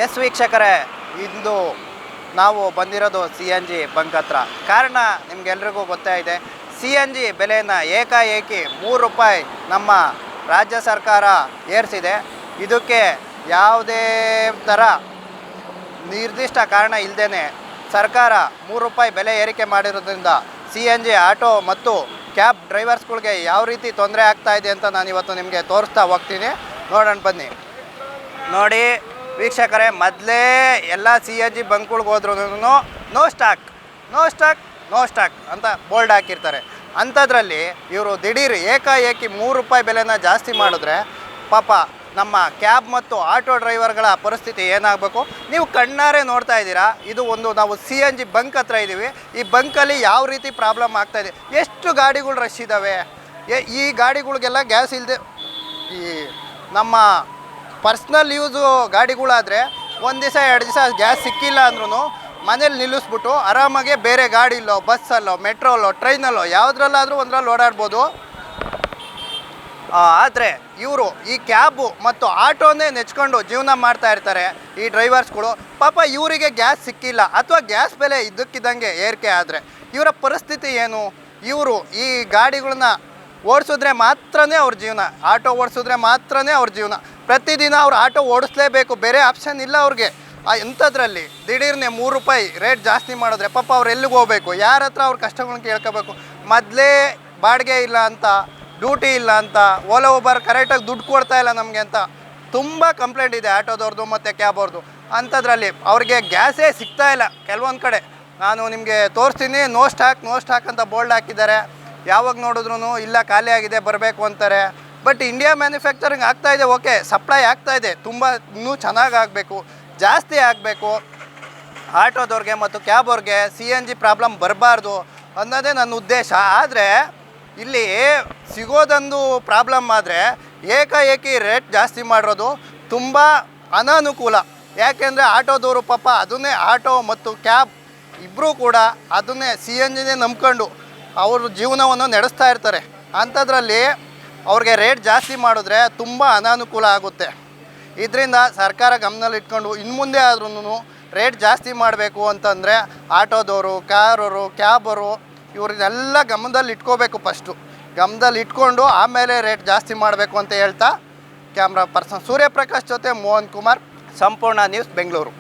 S ವೀಕ್ಷಕರೇ, ಇಂದು ನಾವು ಬಂದಿರೋದು ಸಿ ಎನ್ ಜಿ ಬಂಕ್ ಹತ್ರ. ಕಾರಣ ನಿಮಗೆಲ್ರಿಗೂ ಗೊತ್ತೇ ಇದೆ. ಸಿ ಎನ್ ಜಿ ಬೆಲೆಯನ್ನು ಏಕಾಏಕಿ ₹3 ನಮ್ಮ ರಾಜ್ಯ ಸರ್ಕಾರ ಏರಿಸಿದೆ. ಇದಕ್ಕೆ ಯಾವುದೇ ಥರ ನಿರ್ದಿಷ್ಟ ಕಾರಣ ಇಲ್ಲದೇ ಸರ್ಕಾರ ₹3 ಬೆಲೆ ಏರಿಕೆ ಮಾಡಿರೋದ್ರಿಂದ ಸಿ ಎನ್ ಜಿ ಆಟೋ ಮತ್ತು ಕ್ಯಾಬ್ ಡ್ರೈವರ್ಸ್ಗಳಿಗೆ ಯಾವ ರೀತಿ ತೊಂದರೆ ಆಗ್ತಾ ಇದೆ ಅಂತ ನಾನು ಇವತ್ತು ನಿಮಗೆ ತೋರಿಸ್ತಾ ಹೋಗ್ತೀನಿ. ನೋಡೋಣ ಬನ್ನಿ. ನೋಡಿ ವೀಕ್ಷಕರೇ, ಮೊದಲೇ ಎಲ್ಲ ಸಿ ಎನ್ ಜಿ ಬಂಕ್ಗಳಿಗೆ ಹೋದ್ರೂ ನೋ ಸ್ಟಾಕ್ ಅಂತ ಬೋರ್ಡ್ ಹಾಕಿರ್ತಾರೆ. ಅಂಥದ್ರಲ್ಲಿ ಇವರು ದಿಢೀರ್ ಏಕಾಏಕಿ ₹3 ಬೆಲೆನ ಜಾಸ್ತಿ ಮಾಡಿದ್ರೆ ಪಾಪ ನಮ್ಮ ಕ್ಯಾಬ್ ಮತ್ತು ಆಟೋ ಡ್ರೈವರ್ಗಳ ಪರಿಸ್ಥಿತಿ ಏನಾಗಬೇಕು ನೀವು ಕಣ್ಣಾರೆ ನೋಡ್ತಾ ಇದ್ದೀರಾ. ಇದು ಒಂದು ನಾವು ಸಿ ಎನ್ ಜಿ ಬಂಕ್ ಹತ್ರ ಇದ್ದೀವಿ. ಈ ಬಂಕಲ್ಲಿ ಯಾವ ರೀತಿ ಪ್ರಾಬ್ಲಮ್ ಆಗ್ತಾಯಿದೆ, ಎಷ್ಟು ಗಾಡಿಗಳು ರಶ್ ಇದ್ದಾವೆ. ಈ ಗಾಡಿಗಳಿಗೆಲ್ಲ ಗ್ಯಾಸ್ ಇಲ್ಲದೆ, ಈ ನಮ್ಮ ಪರ್ಸ್ನಲ್ ಯೂಸು ಗಾಡಿಗಳಾದರೆ ಒಂದು ದಿವಸ 2 ದಿವಸ ಗ್ಯಾಸ್ ಸಿಕ್ಕಿಲ್ಲ ಅಂದ್ರೂ ಮನೇಲಿ ನಿಲ್ಲಿಸ್ಬಿಟ್ಟು ಆರಾಮಾಗೆ ಬೇರೆ ಗಾಡಿಲ್ಲೋ, ಬಸ್ಸಲ್ಲೋ, ಮೆಟ್ರೋಲ್ಲೋ, ಟ್ರೈನಲ್ಲೋ ಯಾವುದ್ರಲ್ಲಾದರೂ ಒಂದರಲ್ಲಿ ಓಡಾಡ್ಬೋದು. ಆದರೆ ಇವರು ಈ ಕ್ಯಾಬು ಮತ್ತು ಆಟೋನೇ ನೆಚ್ಕೊಂಡು ಜೀವನ ಮಾಡ್ತಾ ಇರ್ತಾರೆ ಈ ಡ್ರೈವರ್ಸ್ಗಳು. ಪಾಪ ಇವರಿಗೆ ಗ್ಯಾಸ್ ಸಿಕ್ಕಿಲ್ಲ ಅಥವಾ ಗ್ಯಾಸ್ ಬೆಲೆ ಇದ್ದಕ್ಕಿದ್ದಂಗೆ ಏರಿಕೆ ಆದರೆ ಇವರ ಪರಿಸ್ಥಿತಿ ಏನು? ಇವರು ಈ ಗಾಡಿಗಳನ್ನ ಓಡಿಸಿದ್ರೆ ಮಾತ್ರನೇ ಅವ್ರ ಜೀವನ, ಆಟೋ ಓಡಿಸಿದ್ರೆ ಮಾತ್ರನೇ ಅವ್ರ ಜೀವನ. ಪ್ರತಿದಿನ ಅವ್ರು ಆಟೋ ಓಡಿಸ್ಲೇಬೇಕು, ಬೇರೆ ಆಪ್ಷನ್ ಇಲ್ಲ ಅವ್ರಿಗೆ. ಇಂಥದ್ರಲ್ಲಿ ದಿಢೀರ್ನೆ ₹3 ರೇಟ್ ಜಾಸ್ತಿ ಮಾಡಿದ್ರೆ ಪಾಪ ಅವ್ರು ಎಲ್ಲಿಗೆ ಹೋಗ್ಬೇಕು, ಯಾರ ಹತ್ರ ಅವ್ರ ಕಷ್ಟಗಳನ್ನ ಕೇಳ್ಕೋಬೇಕು? ಮೊದಲೇ ಬಾಡಿಗೆ ಇಲ್ಲ ಅಂತ, ಡ್ಯೂಟಿ ಇಲ್ಲ ಅಂತ, ಓಲಾ ಊಬರ್ ಕರೆಕ್ಟಾಗಿ ದುಡ್ಡು ಕೊಡ್ತಾ ಇಲ್ಲ ನಮಗೆ ಅಂತ ತುಂಬ ಕಂಪ್ಲೇಂಟ್ ಇದೆ ಆಟೋದವ್ರದ್ದು ಮತ್ತು ಕ್ಯಾಬ್ ಅವ್ರದ್ದು. ಅಂಥದ್ರಲ್ಲಿ ಅವ್ರಿಗೆ ಗ್ಯಾಸೇ ಸಿಗ್ತಾ ಇಲ್ಲ ಕೆಲವೊಂದು ಕಡೆ. ನಾನು ನಿಮಗೆ ತೋರಿಸ್ತೀನಿ. ನೋ ಸ್ಟಾಕ್ ಅಂತ ಬೋರ್ಡ್ ಹಾಕಿದ್ದಾರೆ. ಯಾವಾಗ ನೋಡಿದ್ರೂ ಇಲ್ಲ, ಖಾಲಿ ಆಗಿದೆ, ಬರಬೇಕು ಅಂತಾರೆ. ಬಟ್ ಇಂಡಿಯಾ ಮ್ಯಾನುಫ್ಯಾಕ್ಚರಿಂಗ್ ಆಗ್ತಾಯಿದೆ, ಓಕೆ, ಸಪ್ಲೈ ಆಗ್ತಾಯಿದೆ, ತುಂಬ ಇನ್ನೂ ಚೆನ್ನಾಗಿ ಆಗಬೇಕು, ಜಾಸ್ತಿ ಆಗಬೇಕು. ಆಟೋದವ್ರಿಗೆ ಮತ್ತು ಕ್ಯಾಬ್ ಅವ್ರಿಗೆ ಸಿ ಎನ್ ಜಿ ಪ್ರಾಬ್ಲಮ್ ಬರಬಾರ್ದು ಅನ್ನೋದೇ ನನ್ನ ಉದ್ದೇಶ. ಆದರೆ ಇಲ್ಲಿ ಸಿಗೋದೊಂದು ಪ್ರಾಬ್ಲಮ್ ಆದರೆ ಏಕಾಏಕಿ ರೇಟ್ ಜಾಸ್ತಿ ಮಾಡಿರೋದು ತುಂಬ ಅನಾನುಕೂಲ. ಯಾಕೆಂದರೆ ಆಟೋದವರು ಪಾಪ ಅದನ್ನೇ, ಆಟೋ ಮತ್ತು ಕ್ಯಾಬ್ ಇಬ್ಬರೂ ಕೂಡ ಅದನ್ನೇ ಸಿ ಎನ್ ಜಿನೇ ನಂಬ್ಕೊಂಡು ಅವ್ರ ಜೀವನವನ್ನು ನಡೆಸ್ತಾ ಇರ್ತಾರೆ. ಅಂಥದ್ರಲ್ಲಿ ಅವ್ರಿಗೆ ರೇಟ್ ಜಾಸ್ತಿ ಮಾಡಿದ್ರೆ ತುಂಬ ಅನಾನುಕೂಲ ಆಗುತ್ತೆ. ಇದರಿಂದ ಸರ್ಕಾರ ಗಮನದಲ್ಲಿ ಇಟ್ಕೊಂಡು ಇನ್ನು ಮುಂದೆ ಆದ್ರೂ ರೇಟ್ ಜಾಸ್ತಿ ಮಾಡಬೇಕು ಅಂತಂದರೆ ಆಟೋದವರು, ಕಾರವರು, ಕ್ಯಾಬರು ಇವ್ರನ್ನೆಲ್ಲ ಗಮನದಲ್ಲಿ ಇಟ್ಕೋಬೇಕು. ಫಸ್ಟು ಗಮನದಲ್ಲಿ ಇಟ್ಕೊಂಡು ಆಮೇಲೆ ರೇಟ್ ಜಾಸ್ತಿ ಮಾಡಬೇಕು ಅಂತ ಹೇಳ್ತಾ, ಕ್ಯಾಮ್ರಾ ಪರ್ಸನ್ ಸೂರ್ಯಪ್ರಕಾಶ್ ಜೊತೆ ಮೋಹನ್ ಕುಮಾರ್, ಸಂಪೂರ್ಣ ನ್ಯೂಸ್, ಬೆಂಗಳೂರು.